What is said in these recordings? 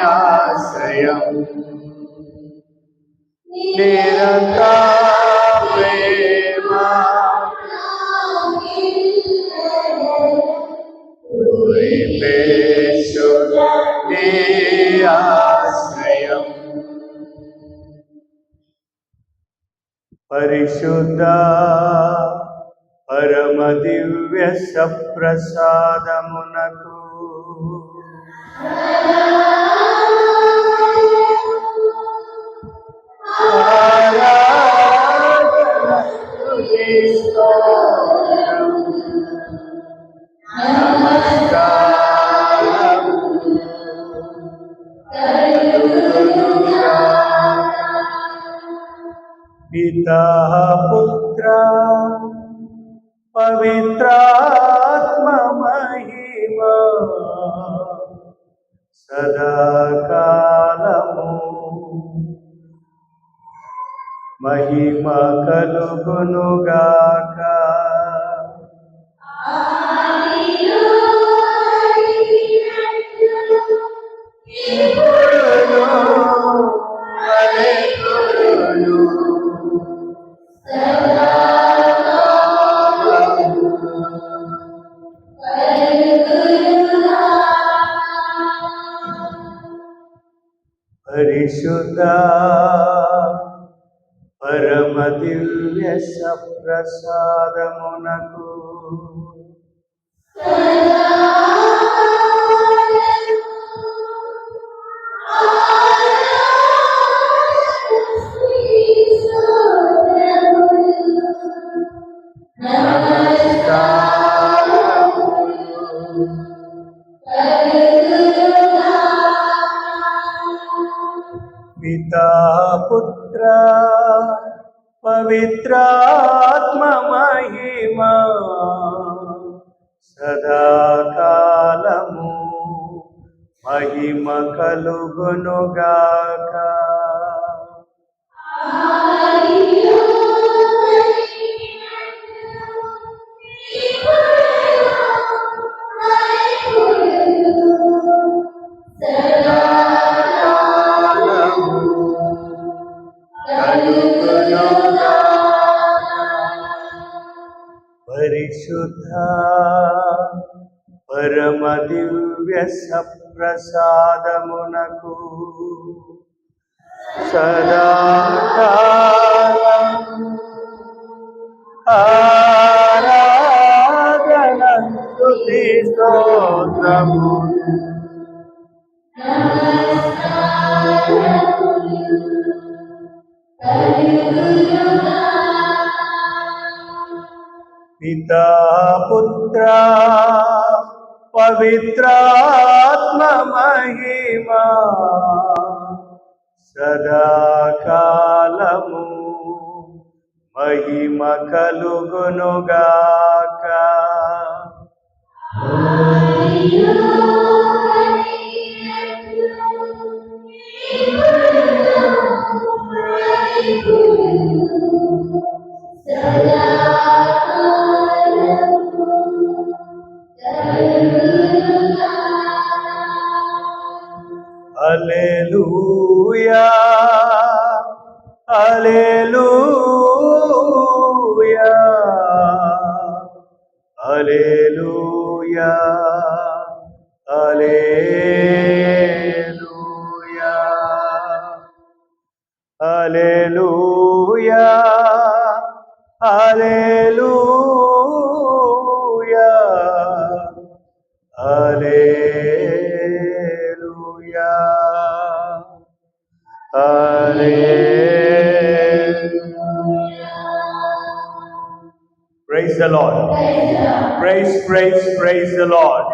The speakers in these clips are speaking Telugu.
ఆశ్రయం నిరంతర ప్రేమ నీ ఆశ్రయం పరిశుద్ధ పరమ దివ్య సప్రసాదమునకు పితా పుత్ర పవిత్రాత్మ మహిమ సదాకాలము మహిమ కలుగునుగాక. పరిశుద్ధ పరమ దివ్య సప్రసాదమునకు పితా పుత్ర పవిత్రాత్మ మహిమ సదాకాలము మహిమ కలుగునుగాక. పరిశుద్ధ పరమ దివ్య సప్రసాదమునకు సదాకాలం ఆరాధన స్తుతి స్తోత్రము పితా పుత్ర పవిత్రాత్మ మహిమ సదాకాలము మహిమ కలుగునుగాక. హల్లెలూయా హల్లెలూయా హల్లెలూయా హల్లెలూయా హల్లెలూయా హల్లెలూయా హల్లెలూయా హల్లెలూయా. Praise the Lord. Praise the Lord.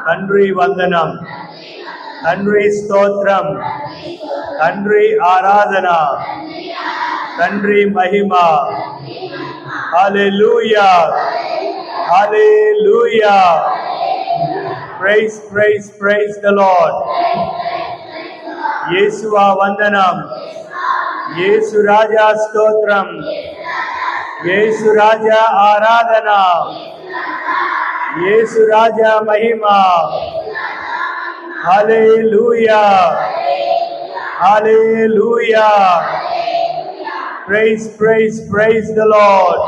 తండ్రి వందనం, తండ్రి స్తోత్రం, తండ్రి ఆరాధన, తండ్రి మహిమ. Hallelujah hallelujah. Praise the Lord. యేసువా వందనం, యేసు రాజా స్తోత్రం, యేసు రాజా ఆరాధన, యేసు రాజా మహిమ. Hallelujah. Hallelujah. Praise, praise, praise the Lord.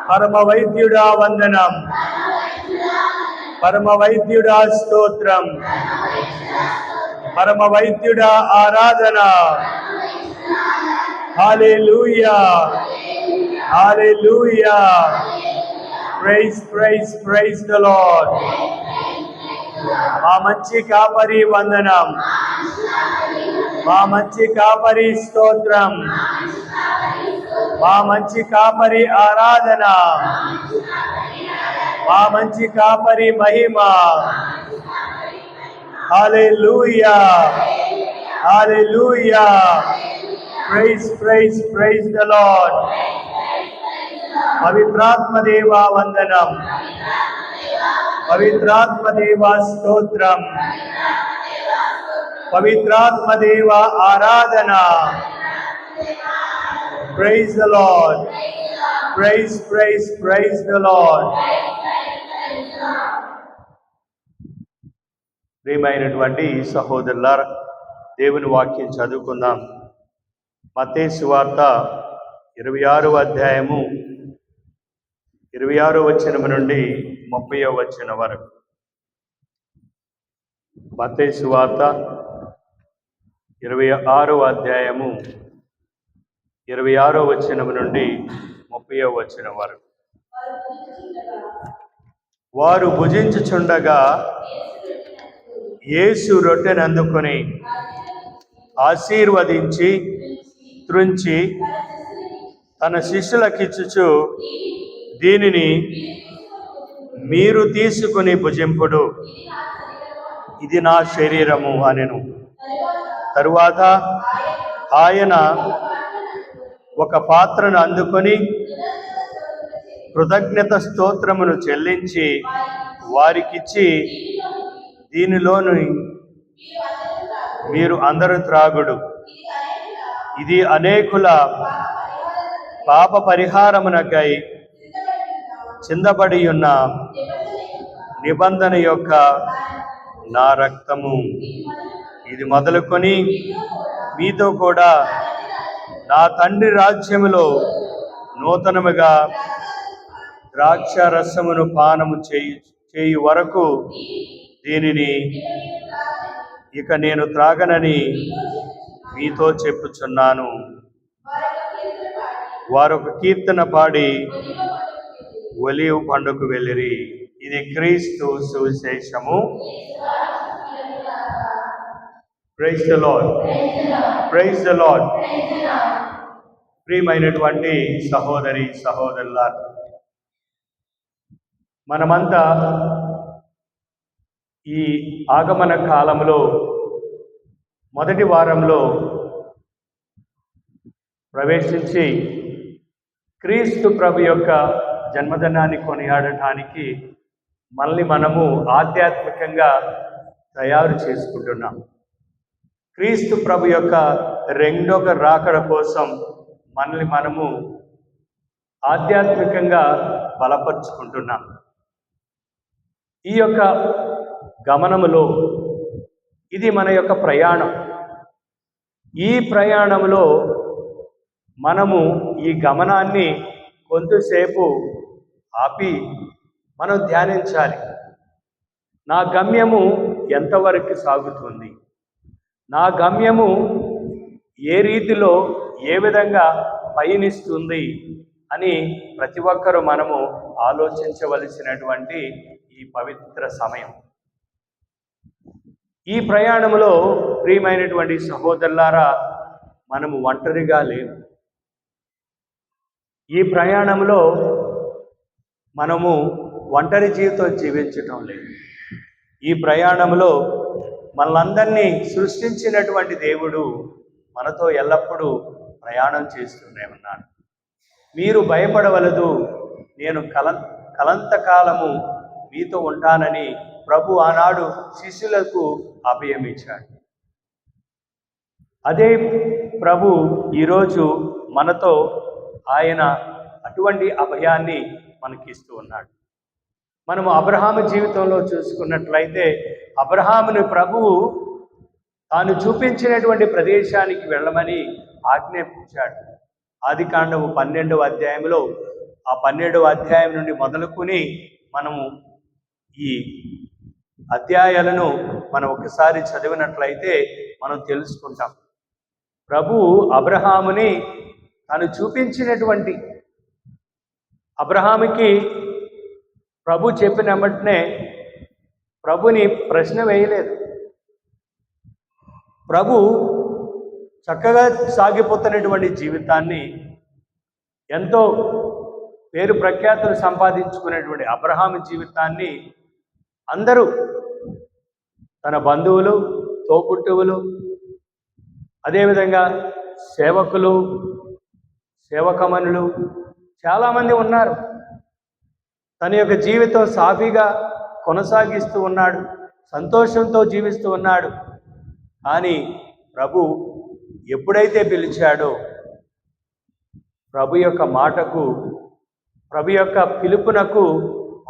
Parama Vaidyuda Vandanam. Parama Vaidyuda Stotram. Parama Vaidyuda Aradhana. Hallelujah. Hallelujah. Praise, praise, praise the Lord. మా మంచి కాపరి వందనం. మా మంచి కాపరి స్తోత్రం. మా మంచి కాపరి ఆరాధన. మా మంచి కాపరి మహిమ. Hallelujah. Hallelujah. Praise, praise, praise the Lord. పవిత్రాత్మ దేవా వందనం. పవిత్రాత్మ దేవా స్తోత్రం. పవిత్రాత్మ దేవా ఆరాధన. Praise the Lord. Praise, praise, praise the Lord. ప్రియమైనటువంటి సహోదరులారా, దేవుని వాక్యం చదువుకుందాం. మత్తయి సువార్త 26వ అధ్యాయము 26వ వచనం నుండి 30వ వచనం వరకు. మత్తయి సువార్త 26వ అధ్యాయము 26వ వచనం నుండి 30వ వచనం వరకు. వారు భుజించుచుండగా యేసు రొట్టెను అందుకొని ఆశీర్వదించి త్రుంచి తన శిష్యులకిచ్చుచు, దీనిని మీరు తీసుకుని భుజింపుడు, ఇది నా శరీరము అనెను. తరువాత ఆయన ఒక పాత్రను అందుకొని కృతజ్ఞత స్తోత్రమును చెల్లించి వారికిచ్చి, దీనిలోని మీరు అందరూ త్రాగుడు, ఇది అనేకుల పాప పరిహారమునకై చిందబడి ఉన్న నిబంధన యొక్క నా రక్తము. ఇది మొదలుకొని మీతో కూడా నా తండ్రి రాజ్యములో నూతనముగా ద్రాక్ష రసమును పానము చేయు వరకు దీనిని ఇక నేను త్రాగనని మీతో చెప్పుచున్నాను. వారొక కీర్తన పాడి ఒలీవ పండుగకు వెళ్ళిరి. ఇది క్రీస్తు సువిశేషము. Praise the Lord. Praise the Lord. ప్రియమైనటువంటి సహోదరి సహోదరులారా, మనమంతా ఈ ఆగమన కాలంలో మొదటి వారంలో ప్రవేశించి క్రీస్తు ప్రభు యొక్క జన్మదినాన్ని కొనియాడటానికి మనల్ని మనము ఆధ్యాత్మికంగా తయారు చేసుకుంటున్నాం. క్రీస్తు ప్రభు యొక్క రెండవ రాకడ కోసం మనల్ని మనము ఆధ్యాత్మికంగా బలపరుచుకుంటున్నాం. ఈ యొక్క గమనములో ఇది మన యొక్క ప్రయాణం. ఈ ప్రయాణంలో మనము ఈ గమనాన్ని కొంతసేపు ఆపి మనం ధ్యానించాలి. నా గమ్యము ఎంతవరకు సాగుతుంది, నా గమ్యము ఏ రీతిలో ఏ విధంగా పయనిస్తుంది అని ప్రతి ఒక్కరూ మనము ఆలోచించవలసినటువంటి ఈ పవిత్ర సమయం. ఈ ప్రయాణంలో ప్రియమైనటువంటి సహోదరులారా, మనము ఒంటరిగా లేము. ఈ ప్రయాణంలో మనము ఒంటరి జీవితం జీవించటం లేదు. ఈ ప్రయాణంలో మనలందరినీ సృష్టించినటువంటి దేవుడు మనతో ఎల్లప్పుడూ ప్రయాణం చేస్తూనే ఉన్నాడు. మీరు భయపడవలదు, నేను కలంతకాలము మీతో ఉంటానని ప్రభు ఆనాడు శిష్యులకు అభయం ఇచ్చాడు. అదే ప్రభు ఈరోజు మనతో ఆయన అటువంటి అభయాన్ని మనకిస్తూ ఉన్నాడు. మనము అబ్రహాము జీవితంలో చూసుకున్నట్లయితే అబ్రహాముని ప్రభువు తాను చూపించినటువంటి ప్రదేశానికి వెళ్ళమని ఆజ్ఞాపించాడు. ఆదికాండము 12వ అధ్యాయంలో ఆ 12వ అధ్యాయం నుండి మొదలుకొని మనము ఈ అధ్యాయాలను మనం ఒకసారి చదివినట్లయితే మనం తెలుసుకుంటాం. ప్రభువు అబ్రహాముని తాను చూపించినటువంటి అబ్రహాముకి ప్రభు చెప్పిన వెంటనే ప్రభుని ప్రశ్న వేయలేదు. ప్రభు చక్కగా సాగిపోతున్నటువంటి జీవితాన్ని, ఎంతో పేరు ప్రఖ్యాతులు సంపాదించుకునేటువంటి అబ్రహాము జీవితాన్ని అందరూ తన బంధువులు, తోబుట్టువులు, అదేవిధంగా సేవకులు, సేవకమనులు చాలామంది ఉన్నారు. తన యొక్క జీవితం సాఫీగా కొనసాగిస్తూ ఉన్నాడు, సంతోషంతో జీవిస్తూ ఉన్నాడు. కానీ ప్రభు ఎప్పుడైతే పిలిచాడో, ప్రభు యొక్క మాటకు, ప్రభు యొక్క పిలుపునకు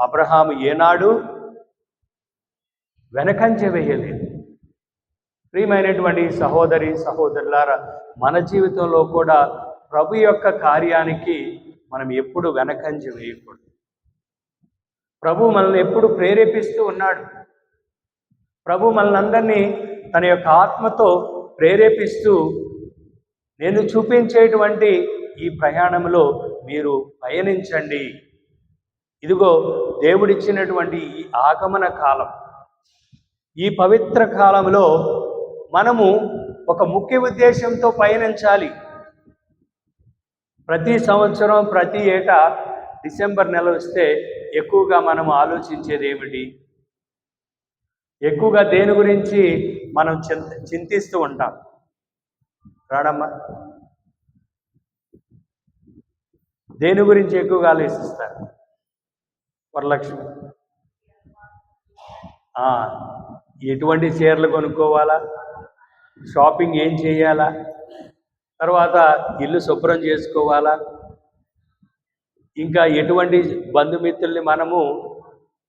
అబ్రహాము ఏనాడు వెనకంజ వేయలేదు. ప్రియమైనటువంటి సహోదరి సహోదరులారా, మన జీవితంలో కూడా ప్రభు యొక్క కార్యానికి మనం ఎప్పుడు వెనకంజ వేయకూడదు. ప్రభు మనల్ని ఎప్పుడు ప్రేరేపిస్తూ ఉన్నాడు. ప్రభు మనల్ని తన యొక్క ఆత్మతో ప్రేరేపిస్తూ, నేను చూపించేటువంటి ఈ ప్రయాణంలో మీరు పయనించండి. ఇదిగో దేవుడిచ్చినటువంటి ఈ ఆగమన కాలం, ఈ పవిత్ర కాలంలో మనము ఒక ముఖ్య ఉద్దేశంతో పయనించాలి. ప్రతి సంవత్సరం, ప్రతి ఏటా డిసెంబర్ నెల వస్తే ఎక్కువగా మనం ఆలోచించేది ఏమిటి? ఎక్కువగా దేని గురించి మనం చింతిస్తూ ఉంటాం? రాడమ్మా, దేని గురించి ఎక్కువగా ఆలోచిస్తారు? వరలక్ష్మి, ఎటువంటి చీరలు కొనుక్కోవాలా, షాపింగ్ ఏం చేయాలా, తర్వాత ఇల్లు శుభ్రం చేసుకోవాలా, ఇంకా ఎటువంటి బంధుమిత్రుల్ని మనము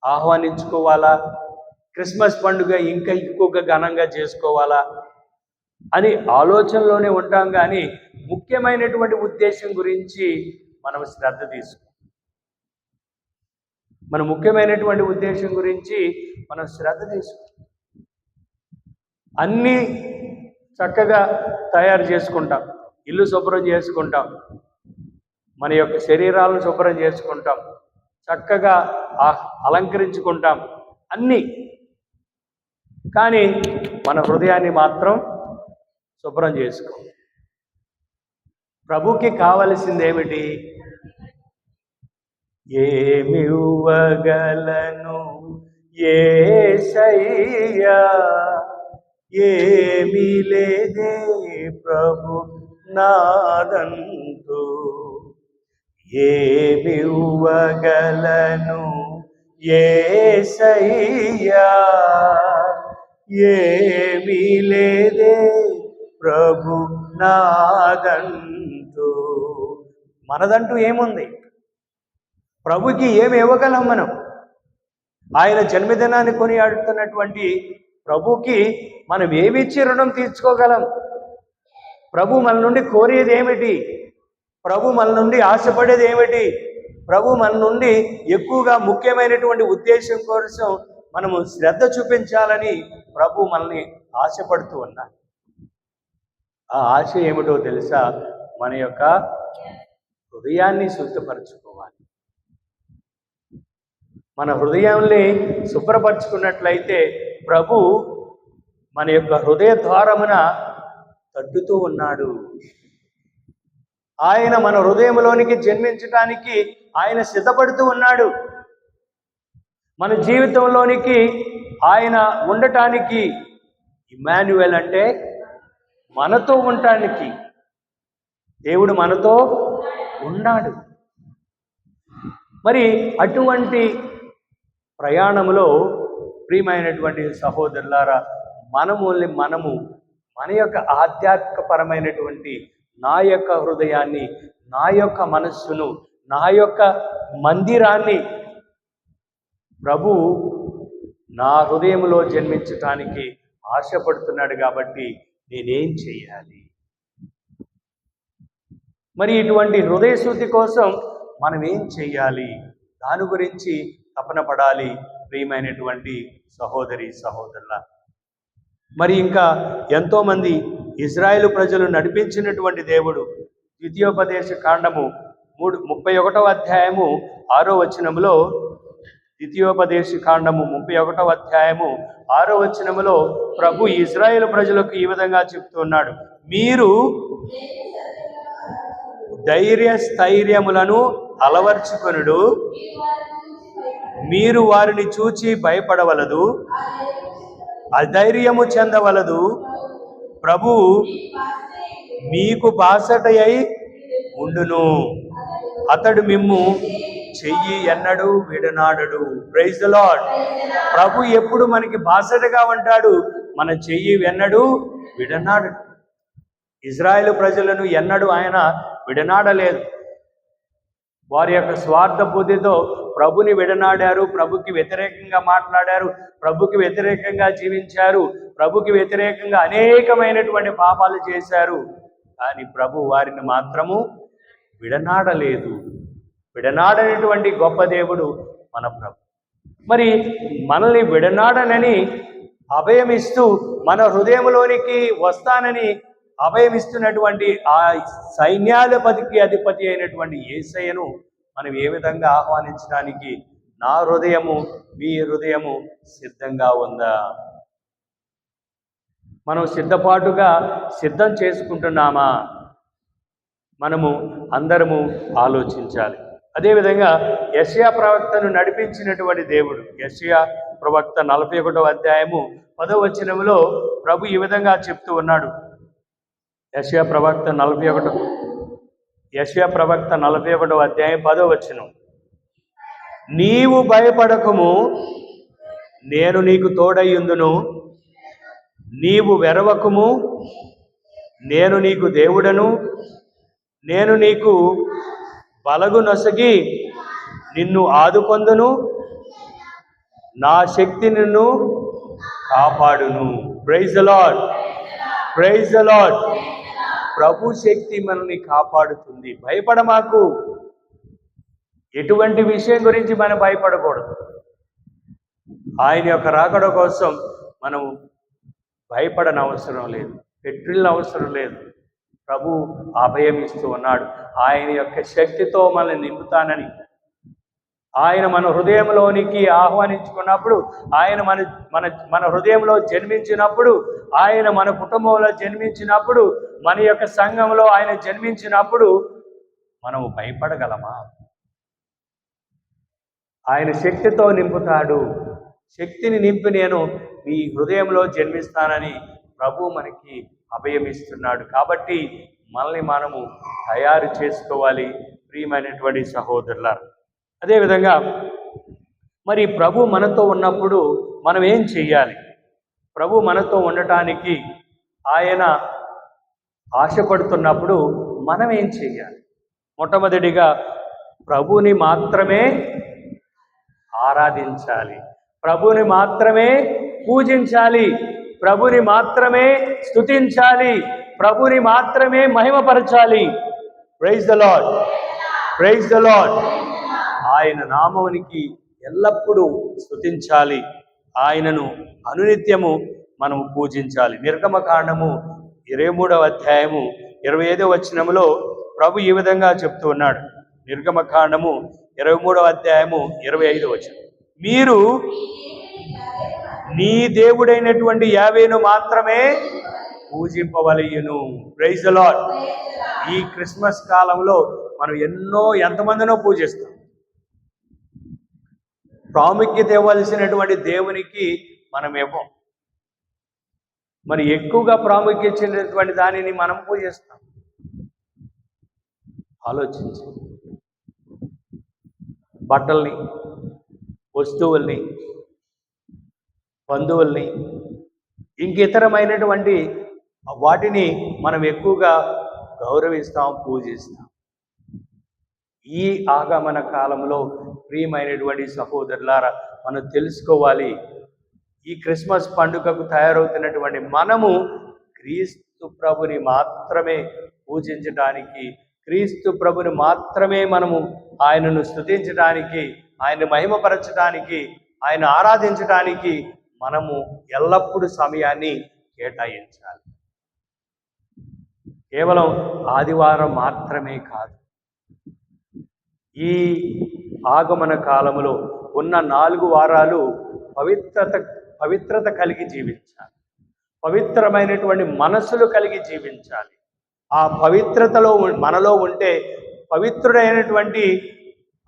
ఆహ్వానించుకోవాలా, క్రిస్మస్ పండుగ ఇంకా ఎక్కువగా ఘనంగా చేసుకోవాలా అని ఆలోచనలోనే ఉంటాం. కానీ ముఖ్యమైనటువంటి ఉద్దేశం గురించి మనం శ్రద్ధ తీసుకోం. మన ముఖ్యమైనటువంటి ఉద్దేశం గురించి మనం శ్రద్ధ తీసుకోం. అన్నీ చక్కగా తయారు చేసుకుంటాం, ఇల్లు శుభ్రం చేసుకుంటాం, మన యొక్క శరీరాలను శుభ్రం చేసుకుంటాం, చక్కగా అలంకరించుకుంటాం అన్నీ. కానీ మన హృదయాన్ని మాత్రం శుభ్రం చేసుకో. ప్రభుకి కావలసింది ఏమిటి? ఏమివ్వగలను యేసయ్యా, ఏమీ లేదే ప్రభు నాదంటూ, ఏమివ్వగలను యేసయ్యా, ఏమీ లేదే ప్రభు నాదంటూ. మనదంటూ ఏముంది? ప్రభుకి ఏమి ఇవ్వగలం మనం? ఆయన జన్మదినాన్ని కొనియాడుతున్నటువంటి ప్రభుకి మనం ఏమిచ్చి రుణం తీర్చుకోగలం? ప్రభు మన నుండి కోరేది ఏమిటి? ప్రభు మన నుండి ఆశపడేది ఏమిటి? ప్రభు మన నుండి ఎక్కువగా ముఖ్యమైనటువంటి ఉద్దేశం కోసం మనము శ్రద్ధ చూపించాలని ప్రభు మనల్ని ఆశపడుతూ ఉన్నాడు. ఆ ఆశ ఏమిటో తెలుసా? మన యొక్క హృదయాన్ని శుద్ధపరచుకోవాలి. మన హృదయాన్ని శుభ్రపరచుకున్నట్లయితే ప్రభు మన యొక్క హృదయ ద్వారమున తట్టుతూ ఉన్నాడు. ఆయన మన హృదయంలోనికి జన్మించటానికి ఆయన సిద్ధపడుతూ ఉన్నాడు. మన జీవితంలోనికి ఆయన ఉండటానికి, ఇమ్మాన్యుయేల్ అంటే మనతో ఉండటానికి, దేవుడు మనతో ఉన్నాడు. మరి అటువంటి ప్రయాణంలో ప్రియమైనటువంటి సహోదరులారా, మనము మన యొక్క ఆధ్యాత్మికపరమైనటువంటి నా యొక్క హృదయాన్ని, నా యొక్క మనస్సును, నా యొక్క మందిరాన్ని ప్రభు నా హృదయంలో జన్మించటానికి ఆశపడుతున్నాడు కాబట్టి నేనేం చేయాలి? మరి ఇటువంటి హృదయ శుద్ధి కోసం మనం ఏం చేయాలి? దాని గురించి తపన పడాలి ప్రియమైనటువంటి సహోదరి సహోదరుల. మరి ఇంకా ఎంతోమంది ఇజ్రాయేలు ప్రజలు నడిపించినటువంటి దేవుడు ద్వితీయోపదేశ కాండము 31వ అధ్యాయము 6వ వచనములో, ద్వితీయోపదేశ కాండము 31వ అధ్యాయము 6వ వచనములో ప్రభు ఇజ్రాయేలు ప్రజలకు ఈ విధంగా చెప్తున్నాడు, మీరు ధైర్యస్థైర్యములను అలవర్చుకొనుడు, మీరు వారిని చూచి భయపడవలదు, అధైర్యము చెందవలదు. ప్రభు మీకు బాసటయై ఉండును, అతడు మిమ్ము చెయ్యి ఎన్నడూ విడనాడడు. Praise the Lord. ప్రభు ఎప్పుడు మనకి బాసటగా ఉంటాడు, మన చెయ్యి ఎన్నడూ విడనాడడు. ఇజ్రాయేలు ప్రజలను ఎన్నడూ ఆయన విడనాడలేదు. వారి యొక్క స్వార్థ బుద్ధితో ప్రభుని విడనాడారు, ప్రభుకి వ్యతిరేకంగా మాట్లాడారు, ప్రభుకి వ్యతిరేకంగా జీవించారు, ప్రభుకి వ్యతిరేకంగా అనేకమైనటువంటి పాపాలు చేశారు. కానీ ప్రభు వారిని మాత్రము విడనాడలేదు. విడనాడనటువంటి గొప్ప దేవుడు మన ప్రభు. మరి మనల్ని విడనాడనని అభయమిస్తూ మన హృదయంలోనికి వస్తానని అభయమిస్తున్నటువంటి ఆ సైన్యాధిపతికి అధిపతి అయినటువంటి యేసయ్యను మనం ఏ విధంగా ఆహ్వానించడానికి నా హృదయము మీ హృదయము సిద్ధంగా ఉందా? మనం సిద్ధం చేసుకుంటున్నామా? మనము అందరము ఆలోచించాలి. అదేవిధంగా యెషయా ప్రవక్తను నడిపించినటువంటి దేవుడు, యెషయా ప్రవక్త 41వ అధ్యాయము 10వ వచనములో ప్రభు ఈ విధంగా చెప్తూ ఉన్నాడు. యెషయా ప్రవక్త 41వ అధ్యాయం 10వ వచనం, నీవు భయపడకము, నేను నీకు తోడయ్యుందును, నీవు వెరవకుము, నేను నీకు దేవుడను, నేను నీకు బలగు నొసగి నిన్ను ఆదుకొందును, నా శక్తి నిన్ను కాపాడును. Praise the Lord. Praise the Lord. ప్రభు శక్తి మనల్ని కాపాడుతుంది. భయపడమాకు. ఎటువంటి విషయం గురించి మనం భయపడకూడదు. ఆయన యొక్క రాకడ కోసం మనం భయపడనవసరం లేదు, అవసరం లేదు. ప్రభు అభయం ఇస్తూ ఉన్నాడు. ఆయన యొక్క శక్తితో మనల్ని నింపుతానని, ఆయన మన హృదయంలోనికి ఆహ్వానించుకున్నప్పుడు, ఆయన మన హృదయంలో జన్మించినప్పుడు, ఆయన మన కుటుంబంలో జన్మించినప్పుడు, మన యొక్క సంఘంలో ఆయన జన్మించినప్పుడు మనము భయపడగలమా? ఆయన శక్తితో నింపుతాడు. శక్తిని నింపి నేను మీ హృదయంలో జన్మిస్తానని ప్రభు మనకి అభయమిస్తున్నాడు. కాబట్టి మనల్ని మనము తయారు చేసుకోవాలి ప్రియమైనటువంటి సహోదరులారా. అదేవిధంగా మరి ప్రభు మనతో ఉన్నప్పుడు మనం ఏం చెయ్యాలి? ప్రభు మనతో ఉండటానికి ఆయన ఆశపడుతున్నప్పుడు మనం ఏం చెయ్యాలి? మొట్టమొదటిగా ప్రభుని మాత్రమే ఆరాధించాలి, ప్రభుని మాత్రమే పూజించాలి, ప్రభుని మాత్రమే స్తుతించాలి, ప్రభుని మాత్రమే మహిమపరచాలి. Praise the Lord. Praise the Lord. ఆయన నామమునికి ఎల్లప్పుడూ స్తుతించాలి, ఆయనను అనునిత్యము మనము పూజించాలి. నిర్గమకాండము 23వ అధ్యాయము 25వ వచనములో ప్రభు ఈ విధంగా చెప్తూ ఉన్నాడు. నిర్గమకాండము 23వ అధ్యాయము 25వ వచనం, మీరు నీ దేవుడైనటువంటి యావేను మాత్రమే పూజింపవలయును. Praise the Lord. ఈ క్రిస్మస్ కాలంలో మనం ఎంతమందినో పూజిస్తాం. ప్రాముఖ్యత ఇవ్వాల్సినటువంటి దేవునికి మనం ఇవ్వం. మరి ఎక్కువగా ప్రాముఖ్యత ఇచ్చినటువంటి దానిని మనం పూజిస్తాం. ఆలోచించి బట్టల్ని, వస్తువుల్ని, బంధువుల్ని, ఇంకితరమైనటువంటి వాటిని మనం ఎక్కువగా గౌరవిస్తాం, పూజిస్తాం. ఈ ఆగమన కాలంలో ప్రియమైనటువంటి సహోదరులారా, మనం తెలుసుకోవాలి. ఈ క్రిస్మస్ పండుగకు తయారవుతున్నటువంటి మనము క్రీస్తు ప్రభుని మాత్రమే పూజించడానికి, క్రీస్తు ప్రభుని మాత్రమే మనము ఆయనను స్తుతించడానికి, ఆయన మహిమపరచడానికి, ఆయన ఆరాధించడానికి మనము ఎల్లప్పుడూ సమయాన్ని కేటాయించాలి. కేవలం ఆదివారం మాత్రమే కాదు. ఈ ఆగమన కాలములో ఉన్న 4 వారాలు పవిత్రత కలిగి జీవించాలి. పవిత్రమైనటువంటి మనసులు కలిగి జీవించాలి. ఆ పవిత్రతలో మనలో ఉంటే పవిత్రుడైనటువంటి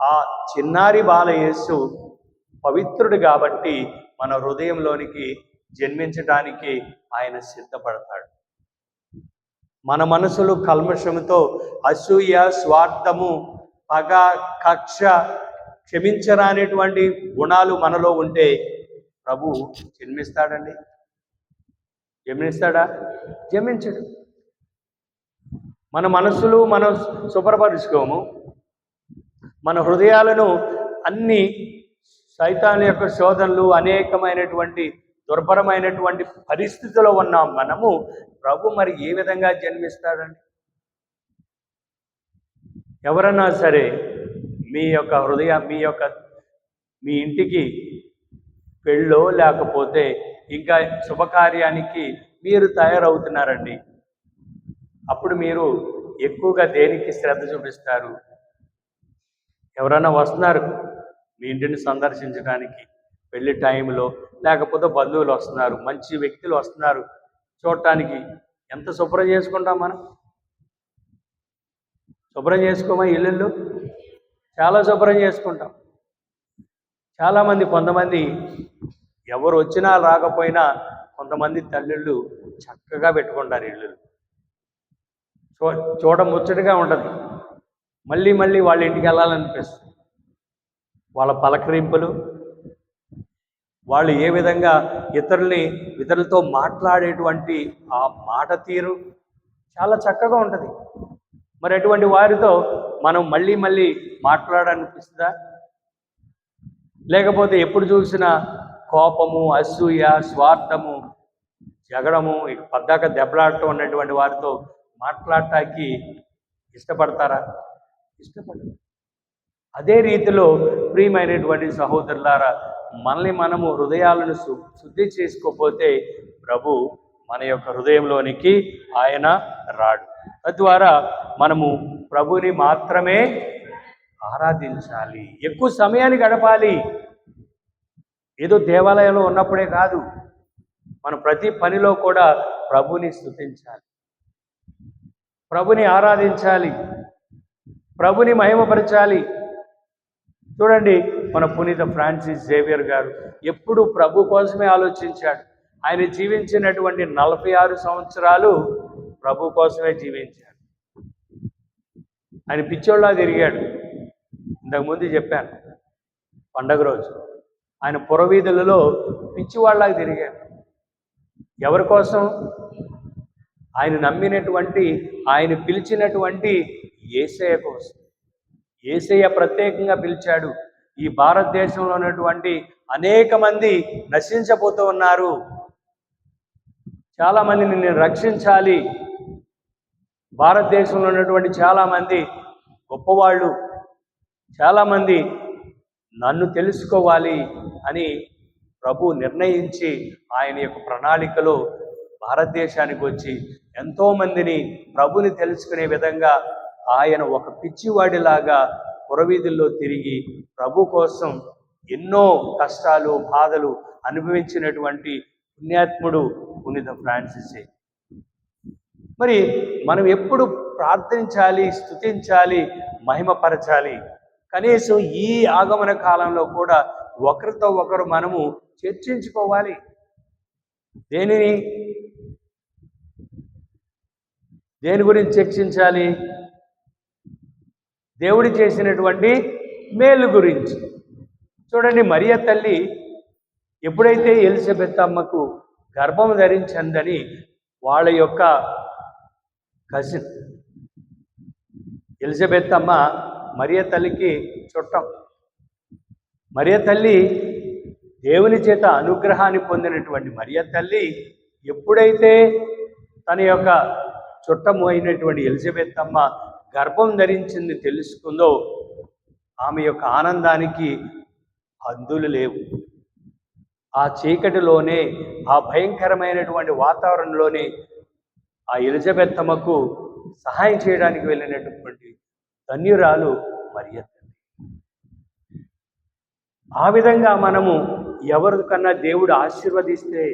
ఆ చిన్నారి బాలయేసు పవిత్రుడు కాబట్టి మన హృదయంలోనికి జన్మించడానికి ఆయన సిద్ధపడతాడు. మన మనసులు కల్మషముతో అసూయ, స్వార్థము, పగ, కక్ష, క్షమించరానేటువంటి గుణాలు మనలో ఉంటే ప్రభు జన్మిస్తాడండి? జన్మిస్తాడా? జన్మించడు. మన మనసులు మనం శుభ్రపరుచుకోము. మన హృదయాలను అన్ని సైతాను యొక్క శోధనలు, అనేకమైనటువంటి దుర్భరమైనటువంటి పరిస్థితిలో ఉన్నాం మనము. ప్రభు మరి ఏ విధంగా జన్మిస్తాడండి? ఎవరన్నా సరే మీ ఇంటికి పెళ్ళో లేకపోతే ఇంకా శుభకార్యానికి మీరు తయారవుతున్నారండి. అప్పుడు మీరు ఎక్కువగా దేనికి శ్రద్ధ చూపిస్తారు? ఎవరైనా వస్తున్నారు మీ ఇంటిని సందర్శించడానికి పెళ్లి టైంలో, లేకపోతే బంధువులు వస్తున్నారు, మంచి వ్యక్తులు వస్తున్నారు చూడటానికి, ఎంత శుభ్రం చేసుకుంటాం మనం? శుభ్రం చేసుకోమా? ఇల్లు చాలా శుభ్రం చేసుకుంటాం. చాలామంది, కొంతమంది ఎవరు వచ్చినా రాకపోయినా కొంతమంది తల్లిళ్ళు చక్కగా పెట్టుకుంటారు ఇల్లు. చూడ ముచ్చటగా ఉంటుంది. మళ్ళీ మళ్ళీ వాళ్ళ ఇంటికి వెళ్ళాలనిపిస్తుంది. వాళ్ళ పలకరింపులు, వాళ్ళు ఏ విధంగా ఇతరులతో మాట్లాడేటువంటి ఆ మాట తీరు చాలా చక్కగా ఉంటుంది. మరి అటువంటి వారితో మనం మళ్ళీ మళ్ళీ మాట్లాడాలనిపిస్తుందా? లేకపోతే ఎప్పుడు చూసినా కోపము, అసూయ, స్వార్థము, జగడము, పద్దాక దెబ్బలాడటం ఉన్నటువంటి వారితో మాట్లాడటానికి ఇష్టపడతారా? ఇష్టపడరు. అదే రీతిలో ప్రియమైనటువంటి సహోదరులారా, మనల్ని మనము హృదయాలను శుద్ధి చేసుకోకపోతే ప్రభు మన యొక్క హృదయంలోనికి ఆయన రాడు. తద్వారా మనము ప్రభుని మాత్రమే ఆరాధించాలి. ఎక్కువ సమయాన్ని గడపాలి. ఏదో దేవాలయంలో ఉన్నప్పుడే కాదు, మనం ప్రతి పనిలో కూడా ప్రభుని స్తుతించాలి, ప్రభుని ఆరాధించాలి, ప్రభుని మహిమపరచాలి. చూడండి, మన పునీత ఫ్రాన్సిస్ జేవియర్ గారు ఎప్పుడు ప్రభు కోసమే ఆలోచించాడు. ఆయన జీవించినటువంటి 46 సంవత్సరాలు ప్రభు కోసమే జీవించాడు. ఆయన పిచ్చోళ్ళలా తిరిగాడు. ఇంతకుముందు చెప్పాను, పండగ రోజు ఆయన పురవీధులలో పిచ్చివాళ్ళలాగా తిరిగాడు. ఎవరి కోసం? ఆయన నమ్మినటువంటి, ఆయన పిలిచినటువంటి యేసయ్య కోసం. యేసయ్య ప్రత్యేకంగా పిలిచాడు. ఈ భారతదేశంలో ఉన్నటువంటి అనేక మంది నశించబోతూ ఉన్నారు. చాలామందిని నేను రక్షించాలి. భారతదేశంలో ఉన్నటువంటి చాలామంది గొప్పవాళ్ళు, చాలామంది నన్ను తెలుసుకోవాలి అని ప్రభు నిర్ణయించి ఆయన యొక్క ప్రణాళికలో భారతదేశానికి వచ్చి ఎంతోమందిని ప్రభుని తెలుసుకునే విధంగా ఆయన ఒక పిచ్చివాడిలాగా పురవీధుల్లో తిరిగి ప్రభు కోసం ఎన్నో కష్టాలు, బాధలు అనుభవించినటువంటి పుణ్యాత్ముడు పునీత ఫ్రాన్సిసే. మరి మనం ఎప్పుడు ప్రార్థించాలి, స్తుతించాలి, మహిమపరచాలి. కనీసం ఈ ఆగమన కాలంలో కూడా ఒకరితో ఒకరు మనము చర్చించుకోవాలి. దేని గురించి చర్చించాలి? దేవుడు చేసినటువంటి మేలు గురించి. చూడండి, మరియ తల్లి ఎప్పుడైతే ఎలిజబెత్ అమ్మకు గర్భం ధరించిందని వాళ్ళ యొక్క కజిన్ ఎలిజబెత్ అమ్మ మరియ తల్లికి చుట్టం. మరియ తల్లి దేవుని చేత అనుగ్రహాన్ని పొందినటువంటి మరియ తల్లి ఎప్పుడైతే తన యొక్క చుట్టము అయినటువంటి ఎలిజబెత్ అమ్మ గర్భం ధరించింది తెలుసుకుందో ఆమె యొక్క ఆనందానికి హద్దులు లేవు. ఆ చీకటిలోనే, ఆ భయంకరమైనటువంటి వాతావరణంలోనే ఆ ఎలిజబెత్ అమ్మకు సహాయం చేయడానికి వెళ్ళినటువంటి ధన్యురాలు మరియ తల్లి. ఆ విధంగా మనము ఎవరికన్నా దేవుడు ఆశీర్వదిస్తే,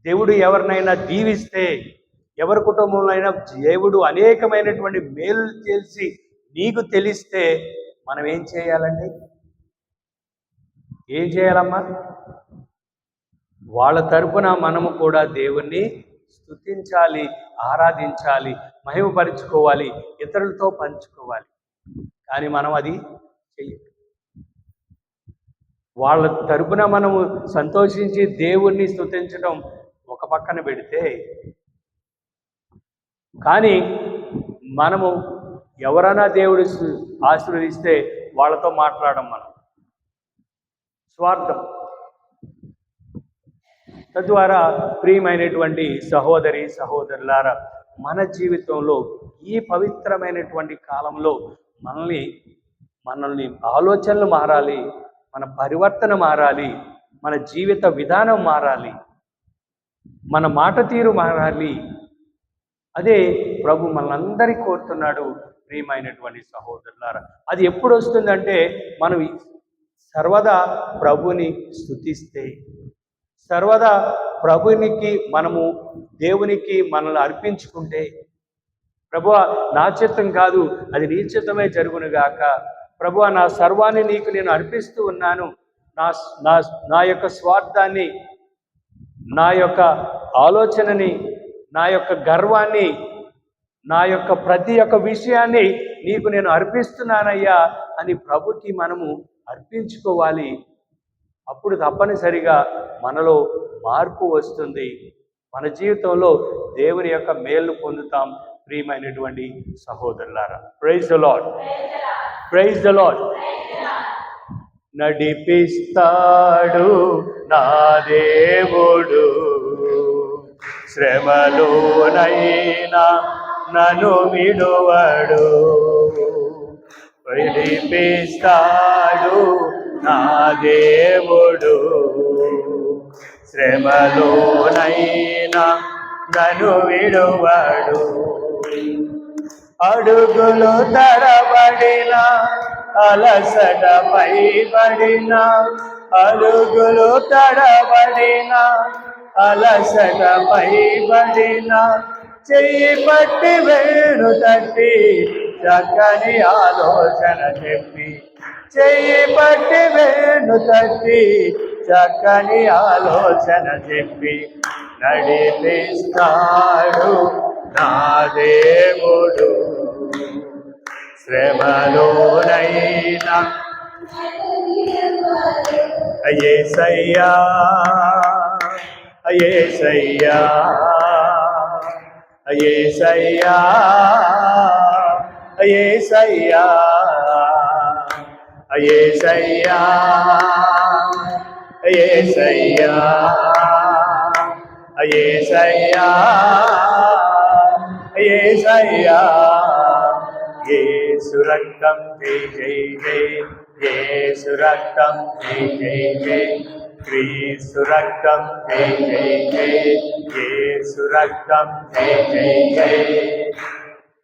దేవుడు ఎవరినైనా దీవిస్తే, ఎవరి కుటుంబంలో అయినా దేవుడు అనేకమైనటువంటి మేలు తెలిసి నీకు తెలిస్తే మనం ఏం చేయాలండి? ఏం చేయాలమ్మా? వాళ్ళ తరపున మనము కూడా దేవుణ్ణి స్తుతించాలి, ఆరాధించాలి, మహిమపరుచుకోవాలి, ఇతరులతో పంచుకోవాలి. కానీ మనం అది చెయ్యాలి. వాళ్ళ తరపున మనము సంతోషించి దేవుణ్ణి స్తుతించడం ఒక పక్కన పెడితే, కానీ మనము ఎవరైనా దేవుడు ఆశీర్వదిస్తే వాళ్ళతో మాట్లాడడం మనం స్వార్థం. తద్వారా ప్రియమైనటువంటి సహోదరి సహోదరులారా, మన జీవితంలో ఈ పవిత్రమైనటువంటి కాలంలో మనల్ని ఆలోచనలు మారాలి, మన పరివర్తన మారాలి, మన జీవిత విధానం మారాలి, మన మాట తీరు మారాలి. అదే ప్రభు మనందరికీ కోరుతున్నాడు. ప్రియమైనటువంటి సహోదరులారా, అది ఎప్పుడు వస్తుందంటే మనం సర్వదా ప్రభుని స్తుతిస్తే, సర్వదా ప్రభునికి మనము దేవునికి మనల్ని అర్పించుకుంటే, ప్రభువా నా చిత్తం కాదు అది నీ చిత్తమే జరుగునుగాక, ప్రభువా నా సర్వాన్ని నీకు నేను అర్పిస్తూ ఉన్నాను, నా యొక్క స్వార్థాన్ని, నా యొక్క ఆలోచనని, నా యొక్క గర్వాన్ని, నా యొక్క ప్రతి ఒక్క విషయాన్ని నీకు నేను అర్పిస్తున్నానయ్యా అని ప్రభుకి మనము అర్పించుకోవాలి. అప్పుడు తప్పనిసరిగా మనలో మార్పు వస్తుంది. మన జీవితంలో దేవుని యొక్క మేలు పొందుతాం. ప్రియమైనటువంటి సహోదరులారా, praise the Lord, praise the Lord. నడిపిస్తాడు నా దేవుడు, శ్రమలోనైనా నన్ను విడువడు. నడిపిస్తాడు నా దేవుడు, శ్రమలోనైనా నన్ను విడువడు. అడుగులు తడబడిన, అలసట పైబడిన, అడుగులు తడబడిన, అలసట పైబడిన, చెయ్యి పట్టి వేణు తట్టి చక్కని ఆలోచన చెప్పి, చెయ్యి పట్టి వేణు తట్టి చక్కని ఆలోచన చెప్పి నడిపిస్తాడు నా దేవుడు, శ్రమలోనైనా. యేసయ్యా యేసయ్యా యేసయ్యా యేసయ్యా యేసయ్యా యేసయ్యా యేసయ్యా యేసయ్యా. యేసు రక్తం జై జై జై, యేసు రక్తం జై జై జై, క్రీస్తు రక్తం జై జై జై, యేసు రక్తం జై జై జై.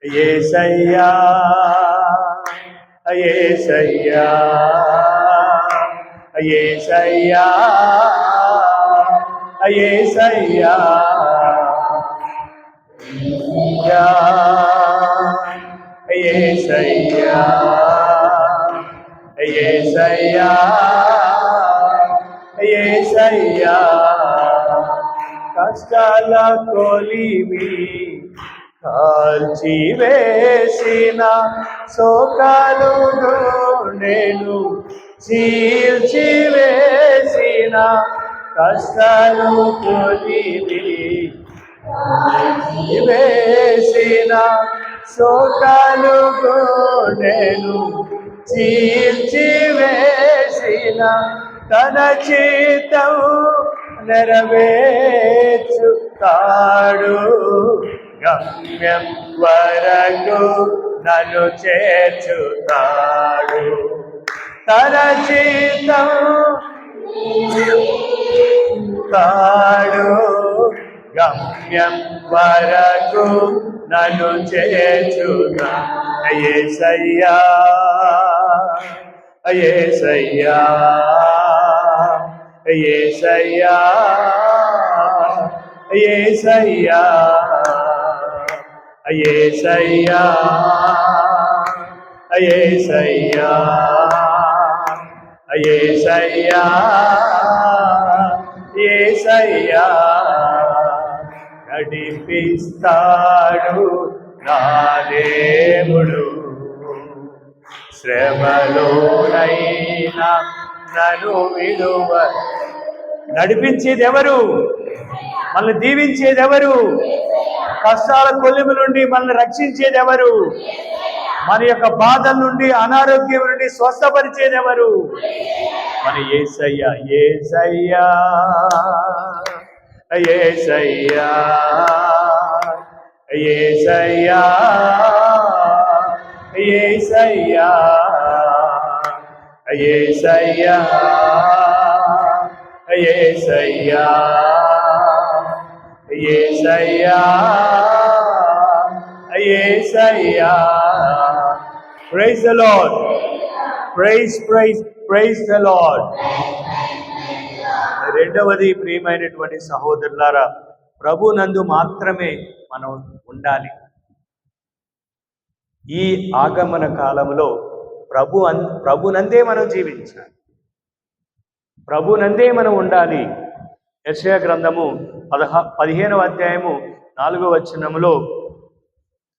యేసయ్యా యేసయ్యా యేసయ్యా యేసయ్యా యేసయ్యా యేసయ్యా యేసయ్యా. కష్టాల కొలిమి కాల్చి వేసిన, శోకాలు నేను చీల్చి వేసిన, కష్టాలు కొలిమి వేసిన, శోకాలు నేను చీల్చి వేసిన, తన చిత్తం నెరవేర్చుతాడు. గమ్యం వరకు నన్ను చేర్చుతాడు. తన చిత్తం తాడు గమ్యం వరకు నన్ను చేర్చుతా. యేసయ్యా యేసయ్యా యేసయ్యా యేసయ్యా యేసయ్యా యేసయ్యా యేసయ్యా యేసయ్యా నడిపిస్తాడు నా దేవుడు. శ్రమలోనైనా నన్ను విడువ. నడిపించేది ఎవరు? మనల్ని దీవించేది ఎవరు? కష్టాల కొలిమి నుండి మనల్ని రక్షించేది ఎవరు? మన యొక్క బాధల నుండి, అనారోగ్యం నుండి స్వస్థపరిచేది ఎవరు? మన యేసయ్యా. యేసయ్యా యేసయ్యా యేసయ్యా యేసయ్యా యేసయ్యా యేసయ్యా యేసయ్యా యేసయ్యా. Praise the Lord. Praise praise praise the Lord. రెండవది, ప్రియమైనటువంటి సహోదరులారా, ప్రభునందు మాత్రమే మనం ఉండాలి. ఈ ఆగమన కాలంలో ప్రభునందే మనం జీవించాలి. ప్రభునందే మనం ఉండాలి. యెషయా గ్రంథము 15వ అధ్యాయము 4వ వచనములో,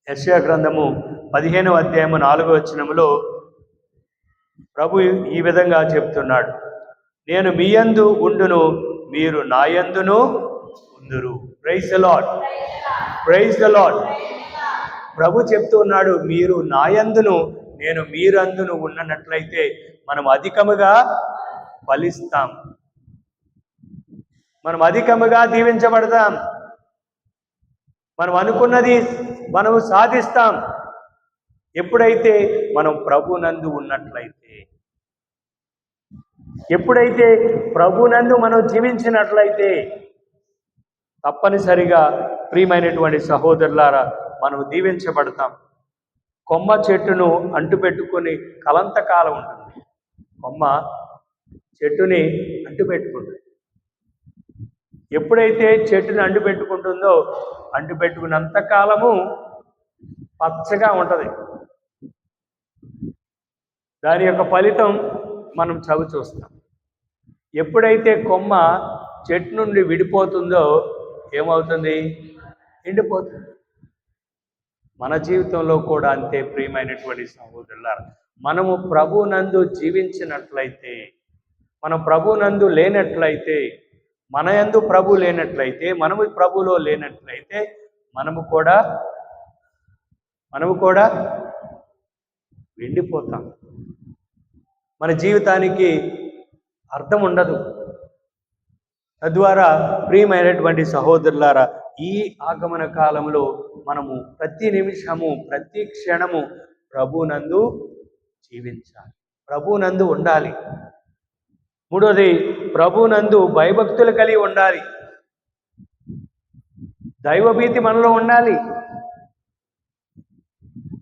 యెషయా గ్రంథము 15వ అధ్యాయము 4వ వచనములో ప్రభు ఈ విధంగా చెప్తున్నాడు, నేను మీ యందు ఉండును, మీరు నా యందును ఉందురు. Praise the Lord. Praise the Lord. ప్రభు చెప్తూ ఉన్నాడు, మీరు నా యందును నేను మీరందును ఉన్నట్లయితే మనం అధికముగా ఫలిస్తాం, మనం అధికముగా దీవించబడతాం, మనం అనుకున్నది మనం సాధిస్తాం. ఎప్పుడైతే మనం ప్రభునందు ఉన్నట్లయితే, ఎప్పుడైతే ప్రభునందు మనం జీవించినట్లయితే, తప్పనిసరిగా ప్రియమైనటువంటి సహోదరులారా మనం దీవించబడతాం. కొమ్మ చెట్టును అంటుపెట్టుకొని కలంతకాలం ఉంటుంది. కొమ్మ చెట్టుని అంటుపెట్టుకుంటుంది. ఎప్పుడైతే చెట్టుని అంటుపెట్టుకుంటుందో, అంటుపెట్టుకున్నంత కాలము పచ్చగా ఉంటుంది. దాని యొక్క ఫలితం మనం చవి చూస్తాం. ఎప్పుడైతే కొమ్మ చెట్టు నుండి విడిపోతుందో ఏమవుతుంది? ఎండిపోతుంది. మన జీవితంలో కూడా అంతే ప్రియమైనటువంటి సహోదరులారా, మనము ప్రభునందు జీవించినట్లయితే, మనం ప్రభునందు లేనట్లయితే, మన యందు ప్రభు లేనట్లయితే, మనము ప్రభులో లేనట్లయితే మనము కూడా ఎండిపోతాం. మన జీవితానికి అర్థం ఉండదు. తద్వారా ప్రియమైనటువంటి సహోదరులారా, ఈ ఆగమన కాలంలో మనము ప్రతి నిమిషము, ప్రతి క్షణము ప్రభునందు జీవించాలి, ప్రభునందు ఉండాలి. మూడోది, ప్రభునందు భయభక్తులు కలిగి ఉండాలి. దైవభీతి మనలో ఉండాలి.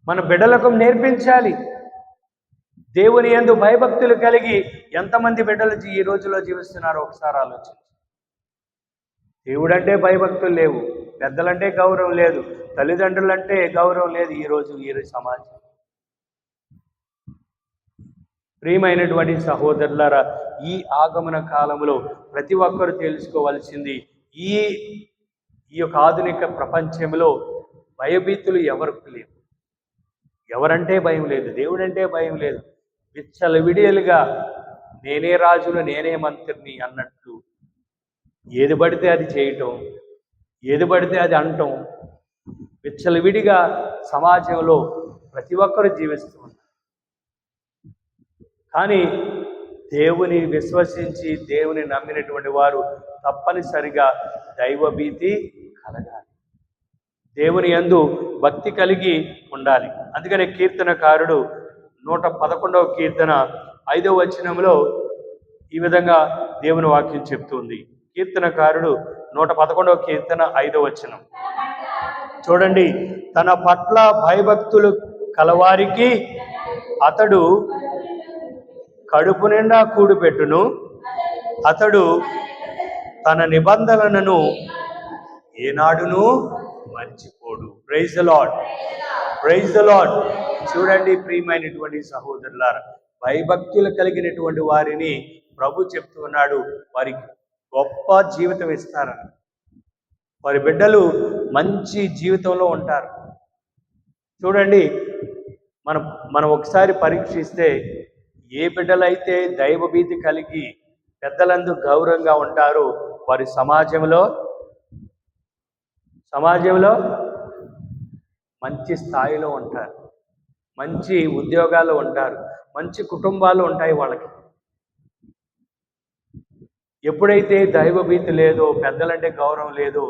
మన బిడ్డలకు నేర్పించాలి. దేవుని యందు భయభక్తులు కలిగి ఎంతమంది బిడ్డలు ఈ రోజులో జీవిస్తున్నారో ఒకసారి ఆలోచించండి. దేవుడంటే భయభక్తులు లేవు, పెద్దలంటే గౌరవం లేదు, తల్లిదండ్రులంటే గౌరవం లేదు ఈ సమాజం. ప్రియమైనటువంటి సహోదరులారా, ఈ ఆగమన కాలంలో ప్రతి ఒక్కరు తెలుసుకోవాల్సింది, ఈ యొక్క ఆధునిక ప్రపంచంలో భయభీతులు ఎవరికి లేవు. ఎవరంటే భయం లేదు, దేవుడంటే భయం లేదు. విచ్చలవిడియలుగా నేనే రాజును, నేనే మంత్రిని అన్నట్లు ఏది పడితే అది చేయటం, ఏది పడితే అది అనటం, విచ్చలవిడిగా సమాజంలో ప్రతి ఒక్కరు జీవిస్తూ ఉన్నారు. కానీ దేవుని విశ్వసించి దేవుని నమ్మినటువంటి వారు తప్పనిసరిగా దైవభీతి కలగాలి, దేవుని యందు భక్తి కలిగి ఉండాలి. అందుకనే కీర్తనకారుడు 111వ కీర్తన 5వ వచనంలో ఈ విధంగా దేవుని వాక్యం చెప్తుంది. కీర్తనకారుడు 111వ కీర్తన 5వ వచనం చూడండి. తన పట్ల భయభక్తులు కలవారికి అతడు కడుపు నిండా కూడిపెట్టును, అతడు తన నిబంధనలను ఏనాడును మర్చిపోడు. Praise the Lord, praise the Lord. చూడండి ప్రియమైనటువంటి సహోదరులారా, భయభక్తులు కలిగినటువంటి వారిని ప్రభు చెప్తూ ఉన్నాడు, వారికి గొప్ప జీవితం ఇస్తారని. వారి బిడ్డలు మంచి జీవితంలో ఉంటారు. చూడండి, మనం ఒకసారి పరీక్షిస్తే ఏ బిడ్డలైతే దైవభీతి కలిగి పెద్దలందు గౌరవంగా ఉంటారో వారి సమాజంలో మంచి స్థాయిలో ఉంటారు, మంచి ఉద్యోగాల్లో ఉంటారు, మంచి కుటుంబాలు ఉంటాయి వాళ్ళకి. ఎప్పుడైతే దైవభీతి లేదో, పెద్దలంటే గౌరవం లేదో,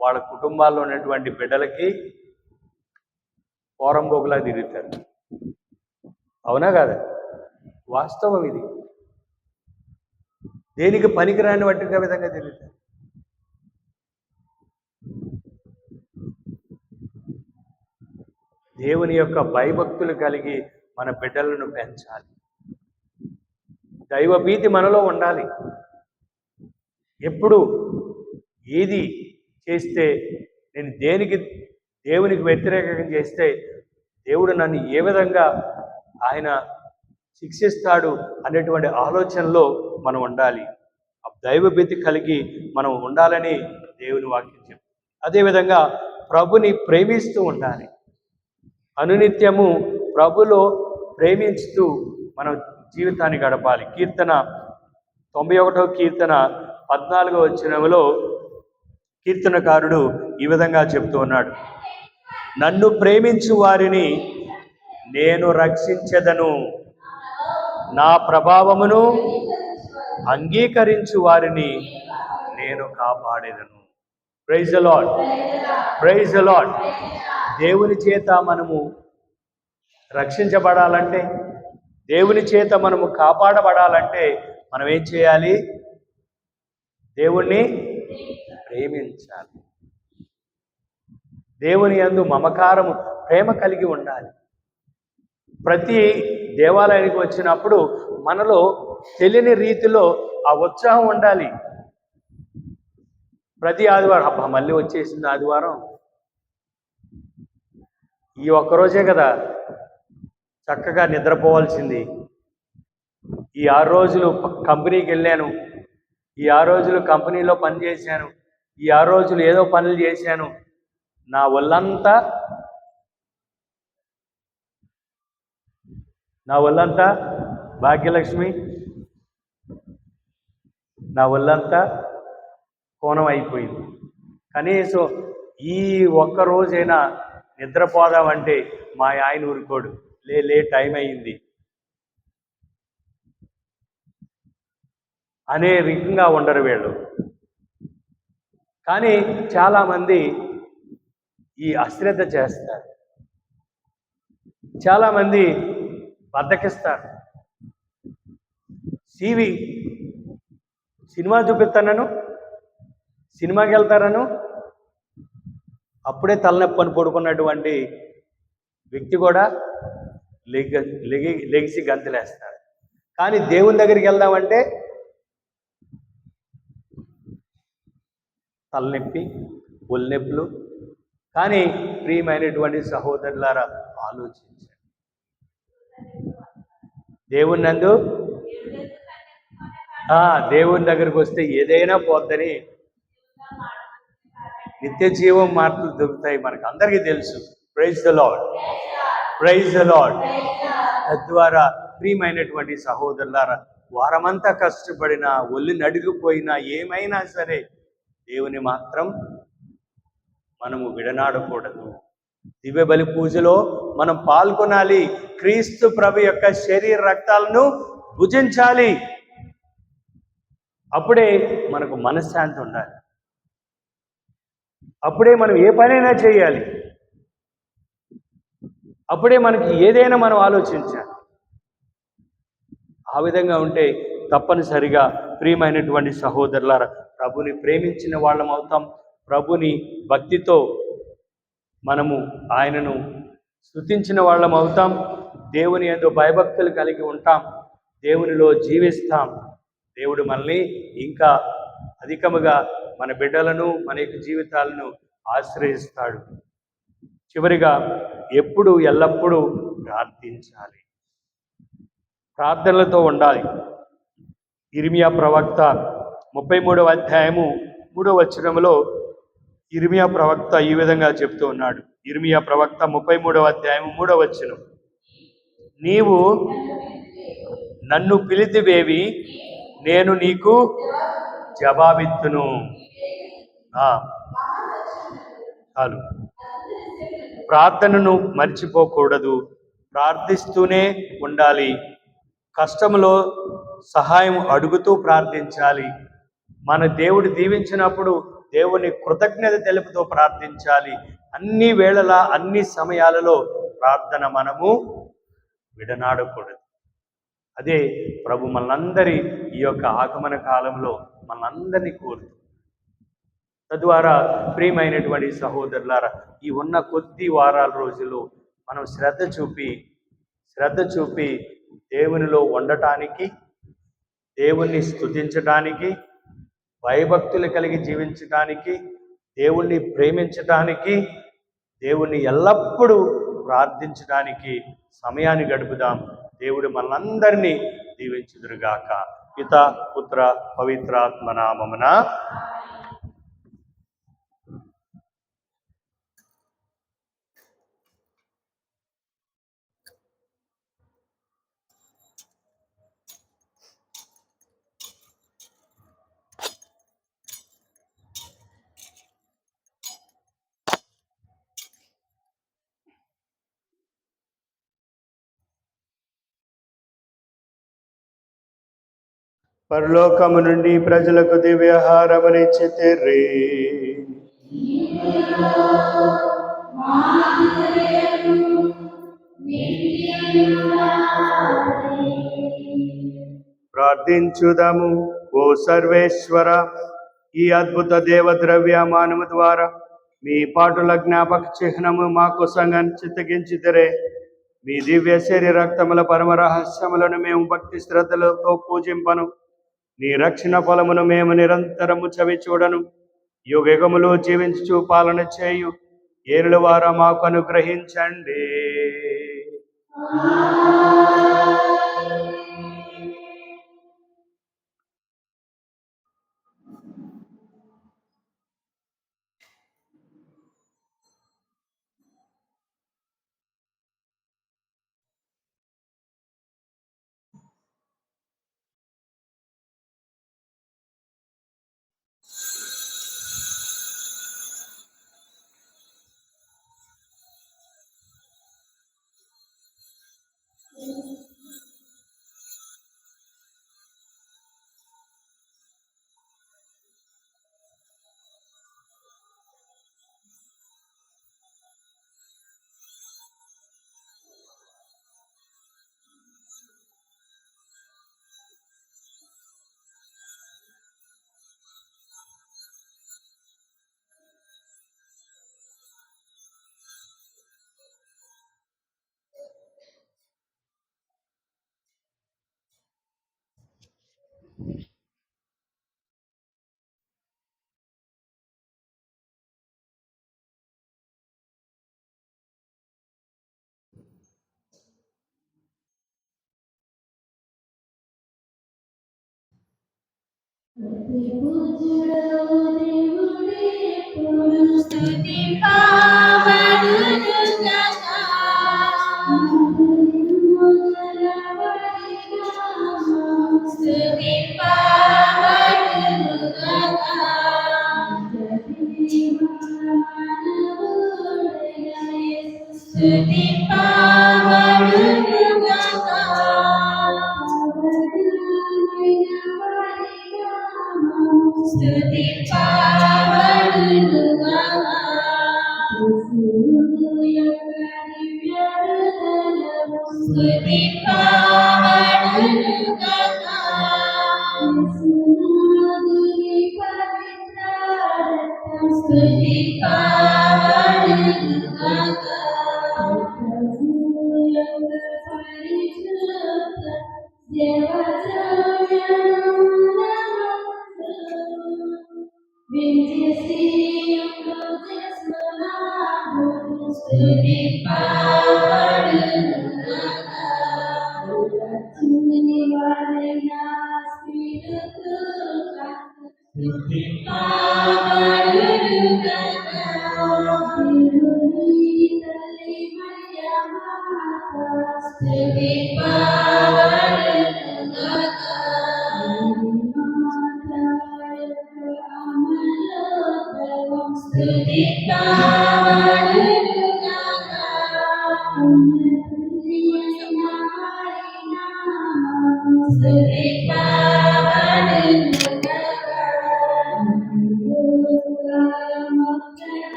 వాళ్ళ కుటుంబాల్లో ఉన్నటువంటి బిడ్డలకి పోరంబోగులా తిరుగుతారు. అవునా కాదా? వాస్తవం ఇది. దేనికి పనికిరాని వాటిగా విధంగా తిరుగుతారు. దేవుని యొక్క భయభక్తులు కలిగి మన బిడ్డలను పెంచాలి. దైవభీతి మనలో ఉండాలి. ఎప్పుడు ఏది చేస్తే నేను దేవునికి వ్యతిరేకంగా చేస్తే దేవుడు నన్ను ఏ విధంగా ఆయన శిక్షిస్తాడు అనేటువంటి ఆలోచనలో మనం ఉండాలి. ఆ దైవభీతి కలిగి మనం ఉండాలని దేవుని వాక్యం చెప్తుంది. అదేవిధంగా ప్రభుని ప్రేమిస్తూ ఉండాలి. అనునిత్యము ప్రభులో ప్రేమించుతూ మనం జీవితాన్ని గడపాలి. కీర్తన 91వ కీర్తన 14వ వచనంలో కీర్తనకారుడు ఈ విధంగా చెప్తూ ఉన్నాడు, నన్ను ప్రేమించు వారిని నేను రక్షించెదను, నా ప్రభావమును అంగీకరించు వారిని నేను కాపాడేదను. Praise the Lord, praise the Lord. దేవుని చేత మనము రక్షించబడాలంటే, దేవుని చేత మనము కాపాడబడాలంటే మనం ఏం చేయాలి? దేవుణ్ణి ప్రేమించాలి. దేవుని యందు మమకారము, ప్రేమ కలిగి ఉండాలి. ప్రతి దేవాలయానికి వచ్చినప్పుడు మనలో తెలియని రీతిలో ఆ ఉత్సాహం ఉండాలి. ప్రతి ఆదివారం అబ్బా మళ్ళీ వచ్చేసింది ఆదివారం, ఈ ఒక్కరోజే కదా చక్కగా నిద్రపోవాల్సింది, ఈ 6 రోజులు కంపెనీకి వెళ్ళాను, ఈ 6 రోజులు కంపెనీలో పని చేశాను, ఈ 6 రోజులు ఏదో పనులు చేశాను, నా ఒళ్ళంతా భాగ్యలక్ష్మి, నా ఒళ్ళంతా కోణం అయిపోయింది. కనీసం ఈ ఒక్క రోజైనా నిద్రపోదామంటే మా ఆయన ఊరుకోడు, లే టైం అయింది అనే రకంగా ఉండరు వీళ్ళు. కానీ చాలామంది ఈ అశ్రద్ధ చేస్తారు, చాలామంది బద్దకిస్తారు. సినిమా చూపిస్తానను, సినిమాకి వెళ్తారను, అప్పుడే తలనొప్పి అని పడుకున్నటువంటి వ్యక్తి కూడా లెగిసి గంతులేస్తాడు. కానీ దేవుని దగ్గరికి వెళ్దామంటే తలనొప్పి, ఒళ్ళనొప్పులు. కానీ ప్రియమైనటువంటి సహోదరులారా, ఆలోచించండి. దేవుని దగ్గరికి వస్తే ఏదైనా పోద్దని నిత్య జీవం మాటలు దొరుకుతాయి మనకు అందరికీ తెలుసు. Praise the Lord, praise the Lord. తద్వారా ప్రియమైనటువంటి సహోదరులారా, వారమంతా కష్టపడినా, ఒళ్ళు నడిగిపోయినా, ఏమైనా సరే దేవుని మాత్రం మనము విడనాడకూడదు. దివ్య బలి పూజలో మనం పాల్గొనాలి. క్రీస్తు ప్రభు యొక్క శరీర రక్తాలను భుజించాలి. అప్పుడే మనకు మనశ్శాంతి ఉండాలి. అప్పుడే మనం ఏ పనైనా చేయాలి. అప్పుడే మనకి ఏదైనా మనం ఆలోచించాలి. ఆ విధంగా ఉంటే తప్పనిసరిగా ప్రియమైనటువంటి సహోదరులారా, ప్రభుని ప్రేమించిన వాళ్ళం అవుతాం. ప్రభుని భక్తితో మనము ఆయనను స్తుతించిన వాళ్ళం అవుతాం. దేవుని యందు భయభక్తులు కలిగి ఉంటాం. దేవునిలో జీవిస్తాం. దేవుడు మనల్ని ఇంకా అధికముగా మన బిడ్డలను, మన యొక్క జీవితాలను ఆశ్రయిస్తాడు. చివరిగా ఎప్పుడు ఎల్లప్పుడూ ప్రార్థించాలి. ప్రార్థనలతో ఉండాలి. ఇర్మియా ప్రవక్త 33వ అధ్యాయము 3వ వచనములో ఇర్మియా ప్రవక్త ఈ విధంగా చెప్తూ ఉన్నాడు. ఇర్మియా ప్రవక్త 33వ అధ్యాయము 3వ వచనం, నీవు నన్ను పిలితివేవి, నేను నీకు జవాబిత్తును. చాలు. ప్రార్థనను మర్చిపోకూడదు. ప్రార్థిస్తూనే ఉండాలి. కష్టంలో సహాయం అడుగుతూ ప్రార్థించాలి. మన దేవుడు దీవించినప్పుడు దేవుని కృతజ్ఞత తెలుపుతూ ప్రార్థించాలి. అన్ని వేళలా, అన్ని సమయాలలో ప్రార్థన మనము విడనాడకూడదు. అదే ప్రభు మనందరి ఈ యొక్క ఆగమన కాలంలో మనందరినీ కోరుతూ, తద్వారా ప్రియమైనటువంటి సహోదరులారా, ఈ ఉన్న కొద్ది వారాల రోజులు మనం శ్రద్ధ చూపి దేవునిలో ఉండటానికి, దేవుణ్ణి స్తుతించటానికి, భయభక్తులు కలిగి జీవించటానికి, దేవుణ్ణి ప్రేమించటానికి, దేవుణ్ణి ఎల్లప్పుడూ ప్రార్థించడానికి సమయాన్ని గడుపుదాం. దేవుడు మనందరినీ దీవించుదురుగాక. పిత, పుత్ర, పవిత్రాత్మ నామమున. పరలోకము నుండి ప్రజలకు దివ్యాహారమునిచ్చితిరి. ప్రార్థించుదాము. ఓ సర్వేశ్వర, ఈ అద్భుత దేవద్రవ్యమానము ద్వారా మీ పాటుల జ్ఞాపక చిహ్నము మాకు చిత్తగించితిరే. మీ దివ్య శరీర రక్తముల పరమ రహస్యములను మేము భక్తి శ్రద్ధలతో పూజింపను. నీ రక్షణ ఫలమును మేము నిరంతరము చవి చూడను. యుగములు జీవించు పాలన చేయు ఏరుల వారా మాకు అనుగ్రహించండి.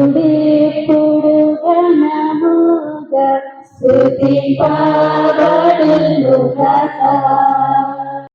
దేవుడెప్పుడు ఘనముగా స్తుతింపబడును గాక.